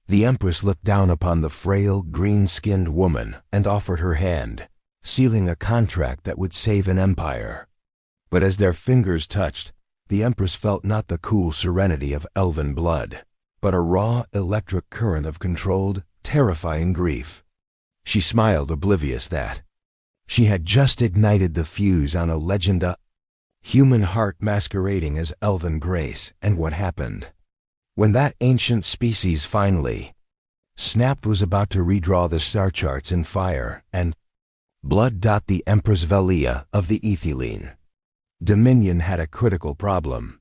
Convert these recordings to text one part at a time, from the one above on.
The Empress looked down upon the frail, green-skinned woman and offered her hand, sealing a contract that would save an empire. But as their fingers touched, the Empress felt not the cool serenity of elven blood, but a raw, electric current of controlled, terrifying grief. She smiled, oblivious that she had just ignited the fuse on a human heart masquerading as elven grace. And what happened? When that ancient species finally snapped, was about to redraw the star charts in fire and blood. The Empress Valiya of the Aethelian Dominion had a critical problem.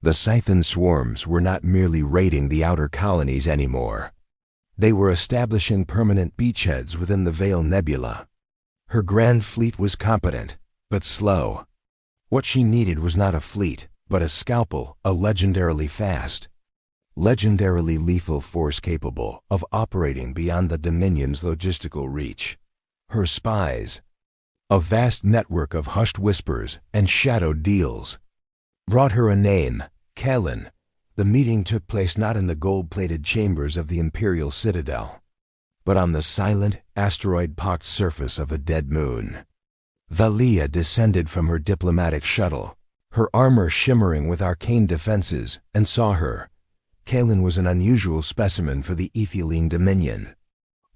The Scythian swarms were not merely raiding the outer colonies anymore. They were establishing permanent beachheads within the Veil Nebula. Her grand fleet was competent, but slow. What she needed was not a fleet, but a scalpel, a legendarily fast, legendarily lethal force capable of operating beyond the Dominion's logistical reach. Her spies, a vast network of hushed whispers and shadowed deals, brought her a name, Kaelen. The meeting took place not in the gold-plated chambers of the Imperial Citadel, but on the silent, asteroid-pocked surface of a dead moon. Valiya descended from her diplomatic shuttle, her armor shimmering with arcane defenses, and saw her. Kaelen was an unusual specimen for the Aethelian Dominion.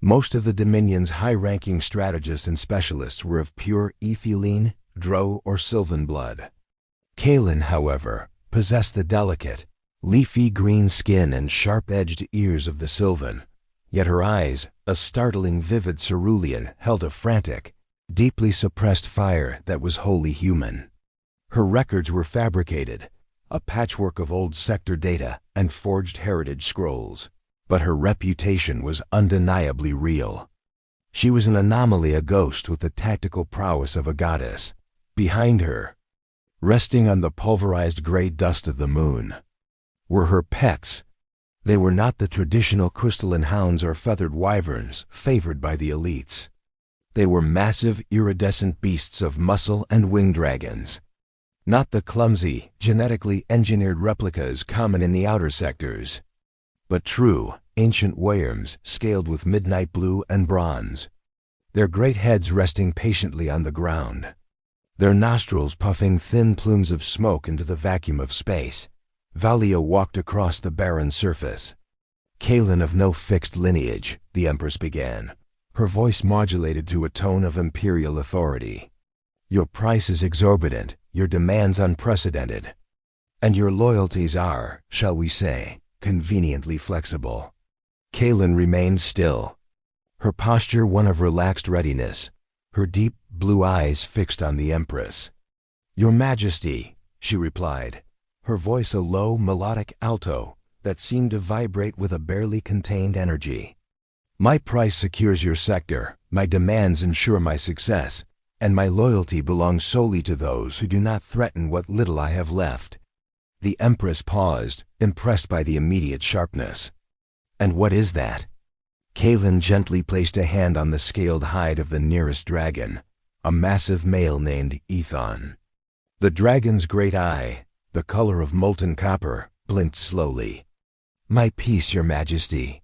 Most of the Dominion's high-ranking strategists and specialists were of pure Aethelian, Drow, or Sylvan blood. Kaelen, however, possessed the delicate, leafy green skin and sharp-edged ears of the Sylvan, yet her eyes, a startling vivid cerulean, held a frantic, deeply suppressed fire that was wholly human. Her records were fabricated, a patchwork of old sector data and forged heritage scrolls, but her reputation was undeniably real. She was an anomaly, a ghost with the tactical prowess of a goddess. Behind her, resting on the pulverized gray dust of the moon, were her pets. They were not the traditional crystalline hounds or feathered wyverns favored by the elites. They were massive, iridescent beasts of muscle and wing dragons. Not the clumsy, genetically engineered replicas common in the outer sectors, but true, ancient wyverns scaled with midnight blue and bronze, their great heads resting patiently on the ground, their nostrils puffing thin plumes of smoke into the vacuum of space. Valiya walked across the barren surface. Kaelen of no fixed lineage, the Empress began, her voice modulated to a tone of imperial authority. Your price is exorbitant, your demands unprecedented, and your loyalties are, shall we say, conveniently flexible. Kaelen remained still, her posture one of relaxed readiness, her deep blue eyes fixed on the Empress. Your Majesty, she replied, her voice a low, melodic alto that seemed to vibrate with a barely contained energy. My price secures your sector, my demands ensure my success, and my loyalty belongs solely to those who do not threaten what little I have left. The Empress paused, impressed by the immediate sharpness. And what is that? Kaelen gently placed a hand on the scaled hide of the nearest dragon, a massive male named Ethon. The dragon's great eye, the color of molten copper, blinked slowly. My peace, your Majesty.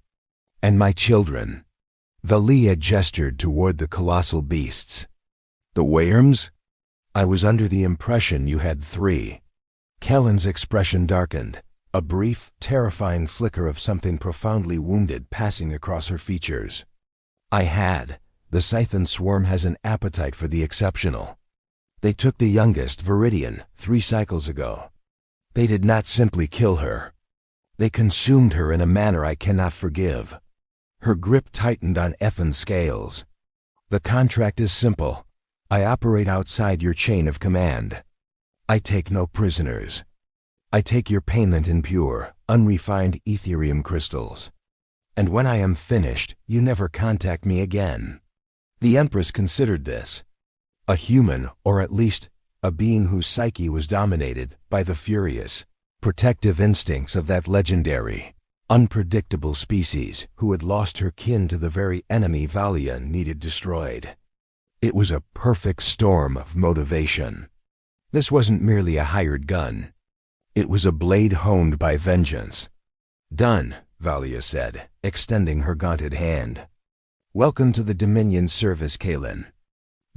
And my children. Valiya gestured toward the colossal beasts. The wyverns? I was under the impression you had 3. Kaelen's expression darkened, a brief, terrifying flicker of something profoundly wounded passing across her features. I had. The Scythian swarm has an appetite for the exceptional. They took the youngest, Viridian, 3 cycles ago. They did not simply kill her. They consumed her in a manner I cannot forgive. Her grip tightened on Ethan's scales. The contract is simple. I operate outside your chain of command. I take no prisoners. I take your payment in pure, unrefined Ethereum crystals. And when I am finished, you never contact me again. The Empress considered this. A human, or at least a being whose psyche was dominated by the furious, protective instincts of that legendary, unpredictable species who had lost her kin to the very enemy Valiya needed destroyed. It was a perfect storm of motivation. This wasn't merely a hired gun. It was a blade honed by vengeance. Done, Valiya said, extending her gauntlet hand. "Welcome to the Dominion service, Kaelen.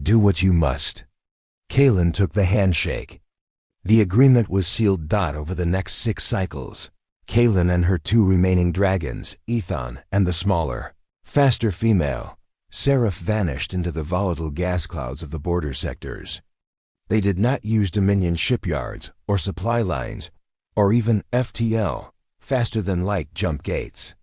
Do what you must." Kaelen took the handshake. The agreement was sealed. Over the next 6 cycles, Kaelen and her 2 remaining dragons, Ethon and the smaller, faster female, Seraph, vanished into the volatile gas clouds of the border sectors. They did not use Dominion shipyards or supply lines or even FTL, faster-than-light jump gates.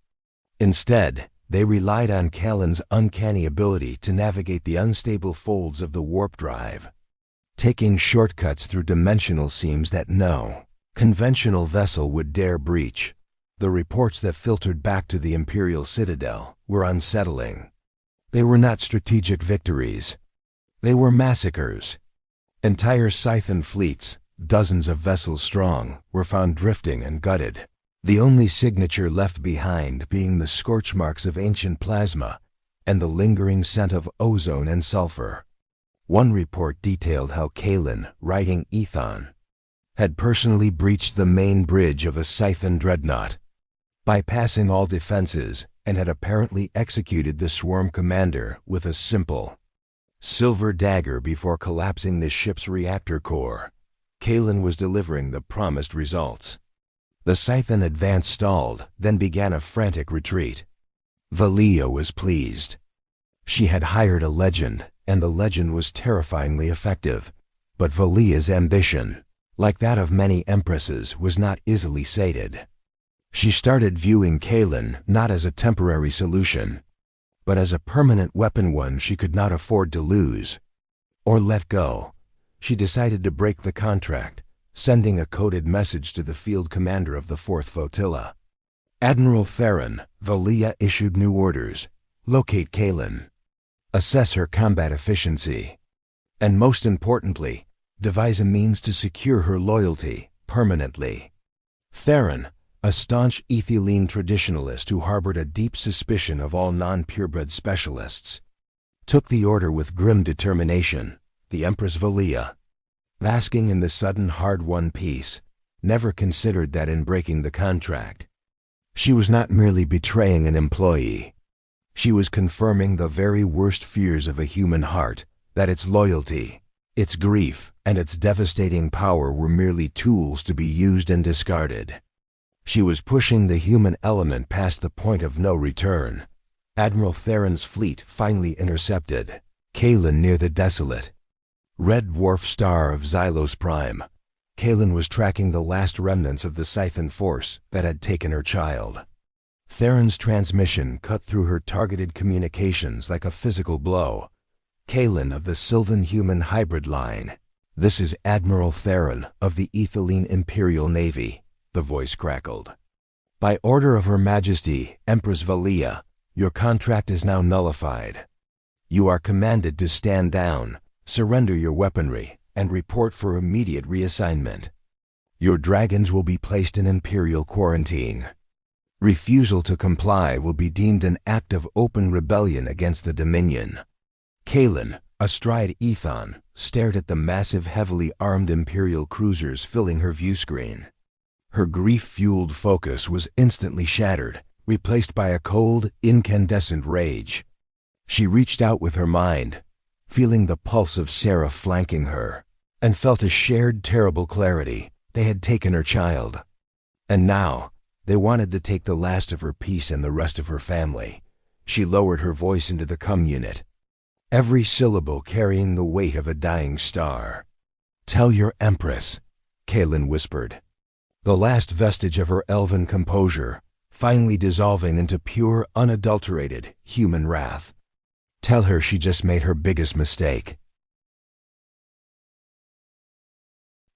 Instead, they relied on Kaelen's uncanny ability to navigate the unstable folds of the warp drive, taking shortcuts through dimensional seams that no conventional vessel would dare breach. The reports that filtered back to the Imperial Citadel were unsettling. They were not strategic victories. They were massacres. Entire Scythian fleets, dozens of vessels strong, were found drifting and gutted, the only signature left behind being the scorch marks of ancient plasma and the lingering scent of ozone and sulfur. One report detailed how Kaelen, riding Ethon, had personally breached the main bridge of a Scythian dreadnought, bypassing all defenses, and had apparently executed the swarm commander with a simple silver dagger before collapsing the ship's reactor core. Kaelen was delivering the promised results. The Scythian advance stalled, then began a frantic retreat. Valiya was pleased. She had hired a legend, and the legend was terrifyingly effective. But Valiya's ambition, like that of many empresses, was not easily sated. She started viewing Kaelen not as a temporary solution, but as a permanent weapon, one she could not afford to lose or let go. She decided to break the contract, sending a coded message to the field commander of the 4th Flotilla. Admiral Theron, Valiya issued new orders: locate Kaelen, assess her combat efficiency, and most importantly, devise a means to secure her loyalty permanently. Theron, a staunch Aethelian traditionalist who harbored a deep suspicion of all non-purebred specialists, took the order with grim determination. The Empress Valiya, basking in the sudden hard-won peace, never considered that in breaking the contract, she was not merely betraying an employee. She was confirming the very worst fears of a human heart, that its loyalty, its grief, and its devastating power were merely tools to be used and discarded. She was pushing the human element past the point of no return. Admiral Theron's fleet finally intercepted Kaelen near the desolate red dwarf star of Xylos Prime. Kaelen was tracking the last remnants of the Scythian force that had taken her child. Theron's transmission cut through her targeted communications like a physical blow. "Kaelen of the Sylvan-Human hybrid line. This is Admiral Theron of the Aethelian Imperial Navy," the voice crackled. "By order of Her Majesty, Empress Valiya, your contract is now nullified. You are commanded to stand down, surrender your weaponry, and report for immediate reassignment. Your dragons will be placed in Imperial quarantine. Refusal to comply will be deemed an act of open rebellion against the Dominion." Kaelen, astride Ethon, stared at the massive, heavily armed Imperial cruisers filling her view screen. Her grief-fueled focus was instantly shattered, replaced by a cold, incandescent rage. She reached out with her mind, feeling the pulse of Seraph flanking her, and felt a shared terrible clarity. They had taken her child, and now they wanted to take the last of her peace and the rest of her family. She lowered her voice into the unit, every syllable carrying the weight of a dying star. "Tell your Empress," Kaelen whispered, the last vestige of her elven composure finally dissolving into pure, unadulterated human wrath. "Tell her she just made her biggest mistake."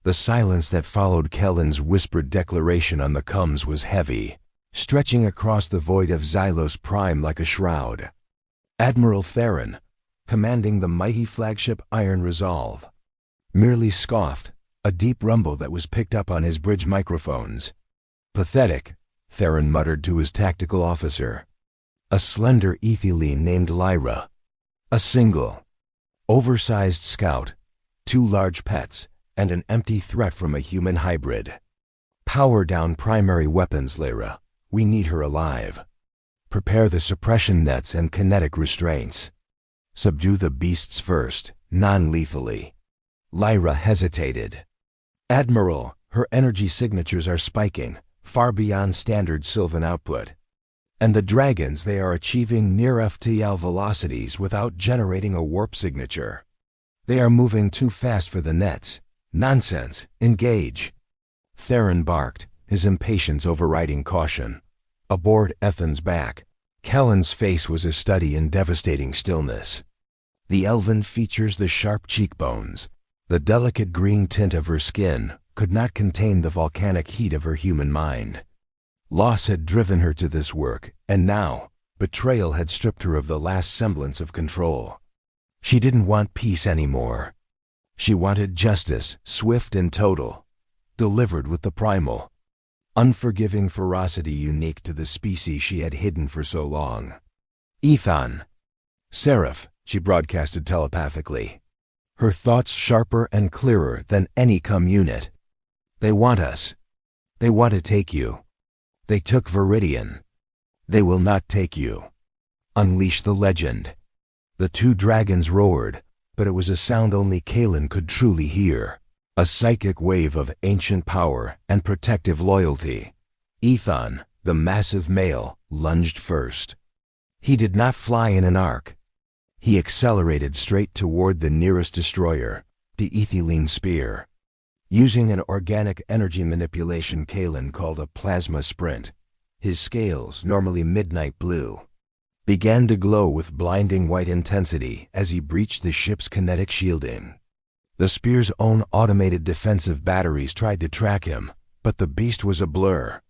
The silence that followed Kaelen's whispered declaration on the comms was heavy, stretching across the void of Xylos Prime like a shroud. Admiral Theron, commanding the mighty flagship Iron Resolve, merely scoffed, a deep rumble that was picked up on his bridge microphones. "Pathetic," Theron muttered to his tactical officer, a slender Aethelian named Lyra. A single, oversized scout, 2 large pets, and an empty threat from a human hybrid. "Power down primary weapons, Lyra. We need her alive. Prepare the suppression nets and kinetic restraints. Subdue the beasts first, non-lethally. Lyra hesitated. Admiral, her energy signatures are spiking, far beyond standard Sylvan output. And the dragons, they are achieving near FTL velocities without generating a warp signature. They are moving too fast for the nets. Nonsense, engage. Theron barked, his impatience overriding caution. Aboard Ethan's back, Kaelen's face was a study in devastating stillness. The elven features, the sharp cheekbones, the delicate green tint of her skin, could not contain the volcanic heat of her human mind. Loss had driven her to this work, and now, betrayal had stripped her of the last semblance of control. She didn't want peace anymore. She wanted justice, swift and total, delivered with the primal, unforgiving ferocity unique to the species she had hidden for so long. Ethan. Seraph, she broadcasted telepathically, her thoughts sharper and clearer than any unit. They want us. They want to take you. They took Viridian. They will not take you. Unleash the legend. The two dragons roared, but it was a sound only Kaelen could truly hear. A psychic wave of ancient power and protective loyalty. Ethan, the massive male, lunged first. He did not fly in an arc. He accelerated straight toward the nearest destroyer, the Aethelian spear. Using an organic energy manipulation Kaelen called a plasma sprint, his scales, normally midnight blue, began to glow with blinding white intensity as he breached the ship's kinetic shielding. The spear's own automated defensive batteries tried to track him, but the beast was a blur,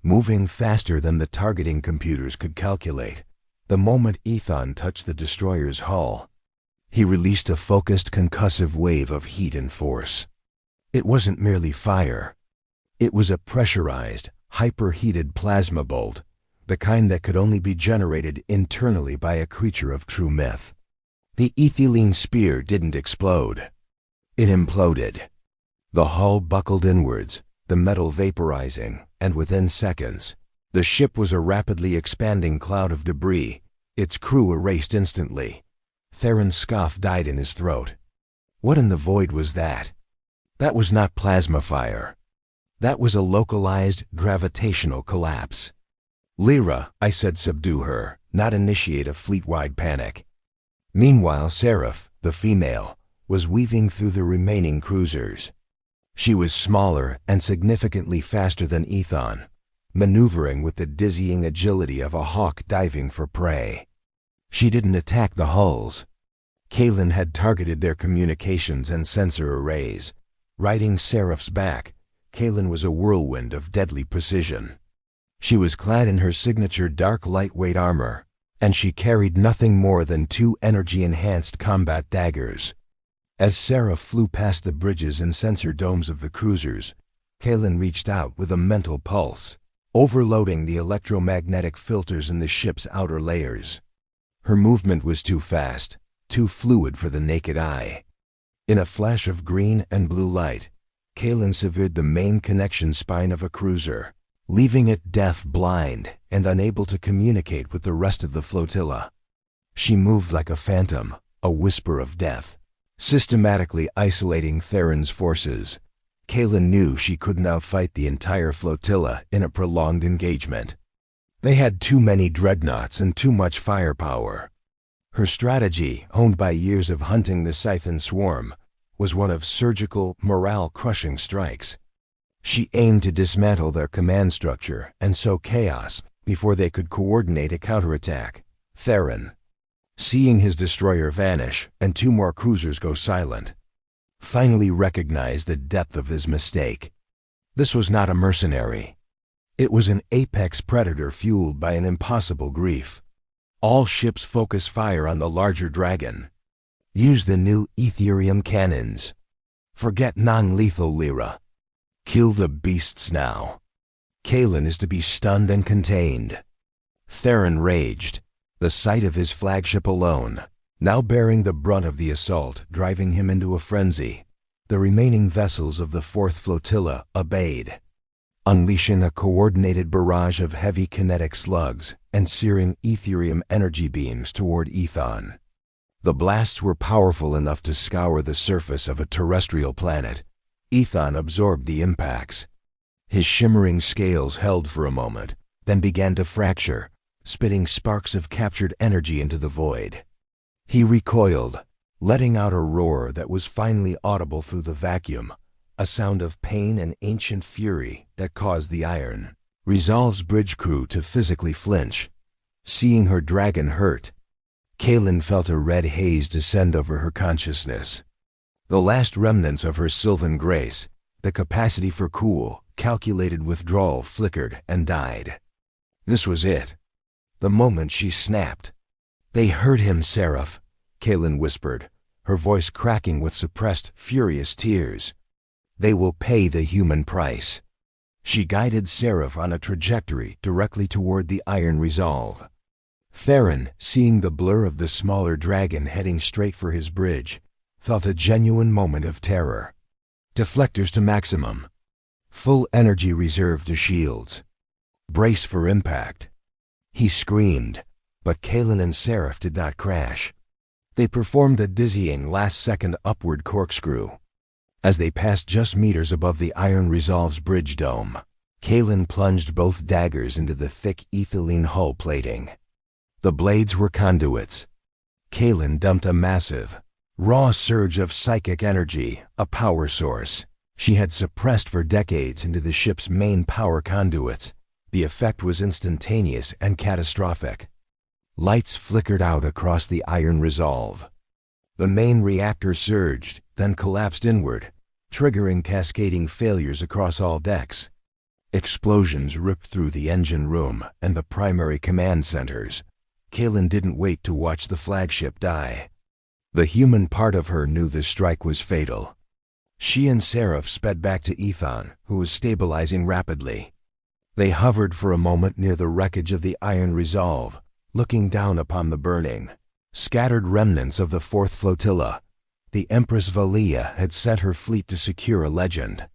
moving faster than the targeting computers could calculate. The moment Ethan touched the destroyer's hull, he released a focused concussive wave of heat and force. It wasn't merely fire. It was a pressurized, hyperheated plasma bolt, the kind that could only be generated internally by a creature of true myth. The Aethelian spear didn't explode. It imploded. The hull buckled inwards, the metal vaporizing, and within seconds, the ship was a rapidly expanding cloud of debris, its crew erased instantly. Theron's scoff died in his throat. What in the void was that? That was not plasma fire. That was a localized gravitational collapse. Lyra, I said, subdue her, not initiate a fleet-wide panic. Meanwhile, Seraph, the female, was weaving through the remaining cruisers. She was smaller and significantly faster than Ethan, maneuvering with the dizzying agility of a hawk diving for prey. She didn't attack the hulls. Kaelen had targeted their communications and sensor arrays. Riding Seraph's back, Kaelen was a whirlwind of deadly precision. She was clad in her signature dark lightweight armor, and she carried nothing more than 2 energy-enhanced combat daggers. As Seraph flew past the bridges and sensor domes of the cruisers, Kaelen reached out with a mental pulse, overloading the electromagnetic filters in the ship's outer layers. Her movement was too fast, too fluid for the naked eye. In a flash of green and blue light, Kaelen severed the main connection spine of a cruiser, leaving it deaf-blind and unable to communicate with the rest of the flotilla. She moved like a phantom, a whisper of death, systematically isolating Theron's forces. Kaelen knew she couldn't outfight the entire flotilla in a prolonged engagement. They had too many dreadnoughts and too much firepower. Her strategy, honed by years of hunting the Siphon swarm, was one of surgical, morale-crushing strikes. She aimed to dismantle their command structure and sow chaos before they could coordinate a counterattack. Theron, seeing his destroyer vanish and 2 more cruisers go silent, finally recognized the depth of his mistake. This was not a mercenary. It was an apex predator fueled by an impossible grief. All ships focus fire on the larger dragon. Use the new Ethereum cannons. Forget non-lethal Lyra. Kill the beasts now. Kaelen is to be stunned and contained. Theron raged, the sight of his flagship alone, now bearing the brunt of the assault, driving him into a frenzy. The remaining vessels of the 4th Flotilla obeyed. unleashing a coordinated barrage of heavy kinetic slugs and searing Etherium energy beams toward Ethon. The blasts were powerful enough to scour the surface of a terrestrial planet. Ethon absorbed the impacts. His shimmering scales held for a moment, then began to fracture, spitting sparks of captured energy into the void. He recoiled, letting out a roar that was finally audible through the vacuum, a sound of pain and ancient fury that caused the Iron Resolve's bridge crew to physically flinch. Seeing her dragon hurt, Kaelen felt a red haze descend over her consciousness. The last remnants of her sylvan grace, the capacity for cool, calculated withdrawal, flickered and died. This was it. The moment she snapped. "They hurt him, Seraph," Kaelen whispered, her voice cracking with suppressed, furious tears. "They will pay the human price." She guided Seraph on a trajectory directly toward the Iron Resolve. Theron, seeing the blur of the smaller dragon heading straight for his bridge, felt a genuine moment of terror. Deflectors to maximum. Full energy reserve to shields. Brace for impact. He screamed, but Kaelen and Seraph did not crash. They performed a dizzying last-second upward corkscrew. As they passed just meters above the Iron Resolve's bridge dome, Kaelen plunged both daggers into the thick Aethelian hull plating. The blades were conduits. Kaelen dumped a massive, raw surge of psychic energy, a power source she had suppressed for decades, into the ship's main power conduits. The effect was instantaneous and catastrophic. Lights flickered out across the Iron Resolve. The main reactor surged, then collapsed inward, triggering cascading failures across all decks. Explosions ripped through the engine room and the primary command centers. Kaelen didn't wait to watch the flagship die. The human part of her knew the strike was fatal. She and Seraph sped back to Ethon, who was stabilizing rapidly. They hovered for a moment near the wreckage of the Iron Resolve, looking down upon the burning, scattered remnants of the Fourth Flotilla. The Empress Valiya had sent her fleet to secure a legend.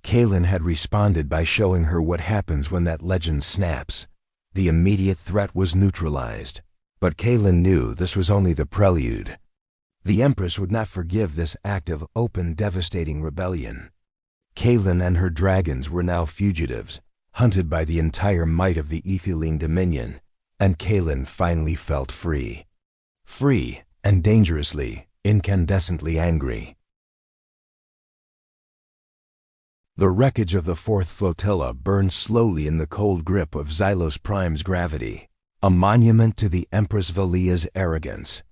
Kaelen had responded by showing her what happens when that legend snaps. The immediate threat was neutralized, but Kaelen knew this was only the prelude. The Empress would not forgive this act of open, devastating rebellion. Kaelen and her dragons were now fugitives, hunted by the entire might of the Aethelian Dominion, and Kaelen finally felt free. Free and dangerously, incandescently angry. The wreckage of the Fourth Flotilla burned slowly in the cold grip of Xylos Prime's gravity, a monument to the Empress Valiya's arrogance.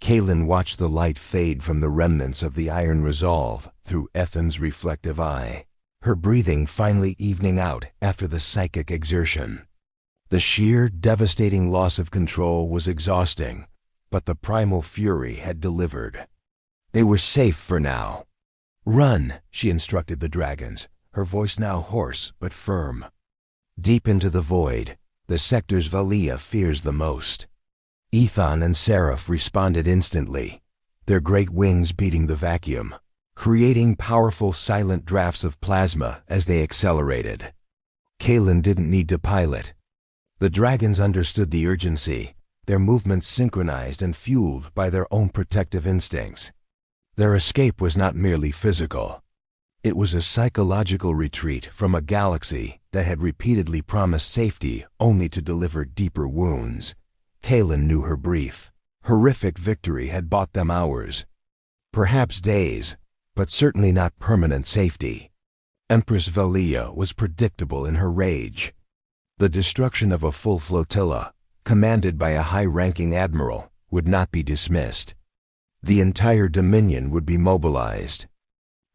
Kaelen watched the light fade from the remnants of the Iron Resolve through Ethan's reflective eye, her breathing finally evening out after the psychic exertion. The sheer, devastating loss of control was exhausting, but the primal fury had delivered. They were safe for now. "Run," she instructed the dragons, her voice now hoarse but firm. Deep into the void, the sectors Valiya fears the most. Ethon and Seraph responded instantly, their great wings beating the vacuum, creating powerful silent drafts of plasma as they accelerated. Kaelen didn't need to pilot. The dragons understood the urgency, their movements synchronized and fueled by their own protective instincts. Their escape was not merely physical. It was a psychological retreat from a galaxy that had repeatedly promised safety only to deliver deeper wounds. Kaelen knew her brief, horrific victory had bought them hours, perhaps days, but certainly not permanent safety. Empress Valiya was predictable in her rage. The destruction of a full flotilla, commanded by a high-ranking admiral, would not be dismissed. The entire Dominion would be mobilized.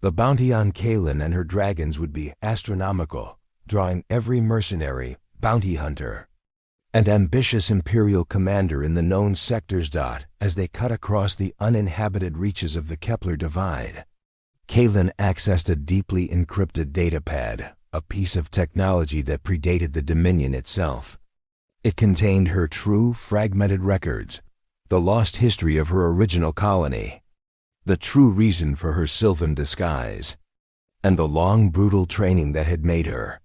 The bounty on Kaelen and her dragons would be astronomical, drawing every mercenary, bounty hunter, and ambitious imperial commander in the known sectors. As they cut across the uninhabited reaches of the Kepler Divide, Kaelen accessed a deeply encrypted datapad, a piece of technology that predated the Dominion itself. It contained her true, fragmented records, the lost history of her original colony, the true reason for her sylvan disguise, and the long, brutal training that had made her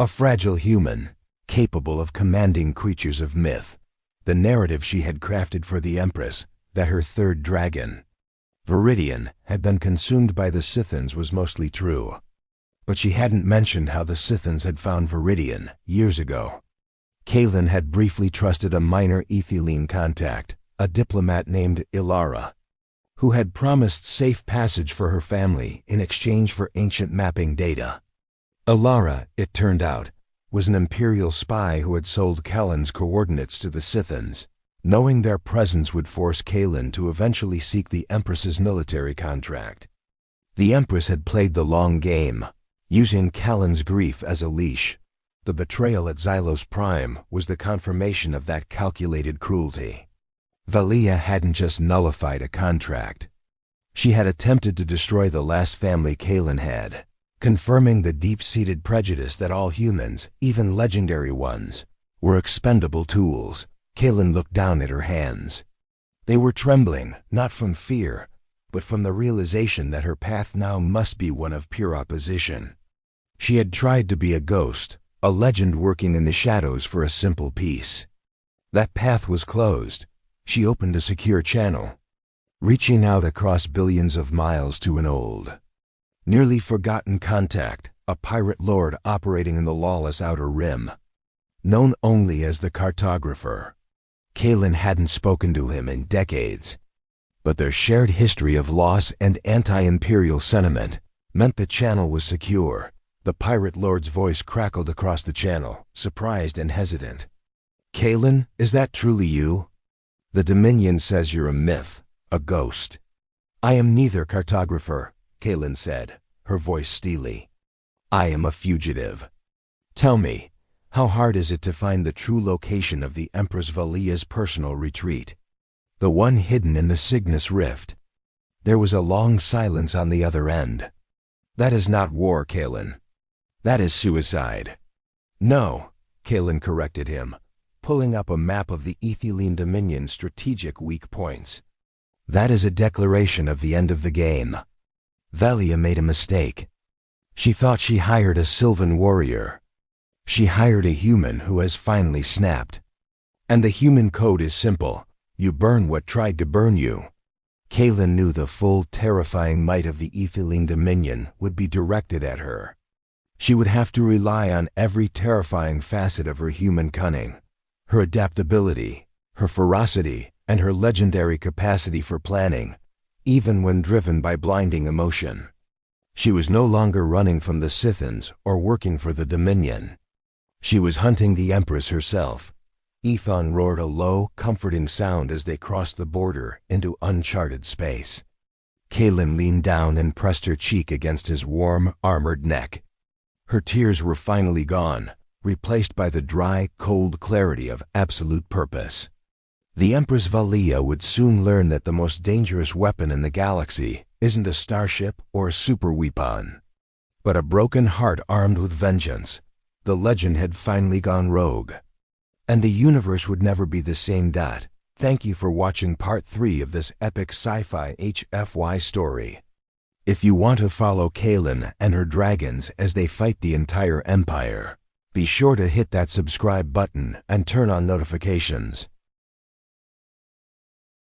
A fragile human, capable of commanding creatures of myth. The narrative she had crafted for the Empress, that her third dragon, Viridian, had been consumed by the Scythians was mostly true. But she hadn't mentioned how the Scythians had found Viridian years ago. Kaelen had briefly trusted a minor Aethelian contact, a diplomat named Ilara, who had promised safe passage for her family in exchange for ancient mapping data. Ilara, it turned out, was an imperial spy who had sold Kaelen's coordinates to the Scythians, knowing their presence would force Kaelen to eventually seek the Empress's military contract. The Empress had played the long game, using Kaelen's grief as a leash. The betrayal at Xylos Prime was the confirmation of that calculated cruelty. Valiya hadn't just nullified a contract. She had attempted to destroy the last family Kaelen had, confirming the deep-seated prejudice that all humans, even legendary ones, were expendable tools. Kaelen looked down at her hands. They were trembling, not from fear, but from the realization that her path now must be one of pure opposition. She had tried to be a ghost, a legend working in the shadows for a simple peace. That path was closed. She opened a secure channel, reaching out across billions of miles to an old, nearly forgotten contact, a pirate lord operating in the lawless Outer Rim, known only as the Cartographer. Kaelen hadn't spoken to him in decades, but their shared history of loss and anti-imperial sentiment meant the channel was secure. The pirate lord's voice crackled across the channel, surprised and hesitant. "Kaelen, is that truly you? The Dominion says you're a myth, a ghost." "I am neither, Cartographer," Kaelen said, her voice steely. "I am a fugitive. Tell me, how hard is it to find the true location of the Empress Valiya's personal retreat? The one hidden in the Cygnus Rift." There was a long silence on the other end. "That is not war, Kaelen. That is suicide." "No," Kaelen corrected him, pulling up a map of the Aethelian Dominion's strategic weak points. "That is a declaration of the end of the game." Valiya made a mistake. She thought she hired a Sylvan warrior. She hired a human who has finally snapped. And the human code is simple. You burn what tried to burn you. Kaelen knew the full, terrifying might of the Aethelian Dominion would be directed at her. She would have to rely on every terrifying facet of her human cunning, her adaptability, her ferocity, and her legendary capacity for planning, even when driven by blinding emotion. She was no longer running from the Scythians or working for the Dominion. She was hunting the Empress herself. Aethon roared a low, comforting sound as they crossed the border into uncharted space. Kaelen leaned down and pressed her cheek against his warm, armored neck. Her tears were finally gone, replaced by the dry, cold clarity of absolute purpose. The Empress Valiya would soon learn that the most dangerous weapon in the galaxy isn't a starship or a super weapon, but a broken heart armed with vengeance. The legend had finally gone rogue, and the universe would never be the same. Thank you for watching part 3 of this epic sci-fi HFY story. If you want to follow Kaelen and her dragons as they fight the entire empire, be sure to hit that subscribe button and turn on notifications.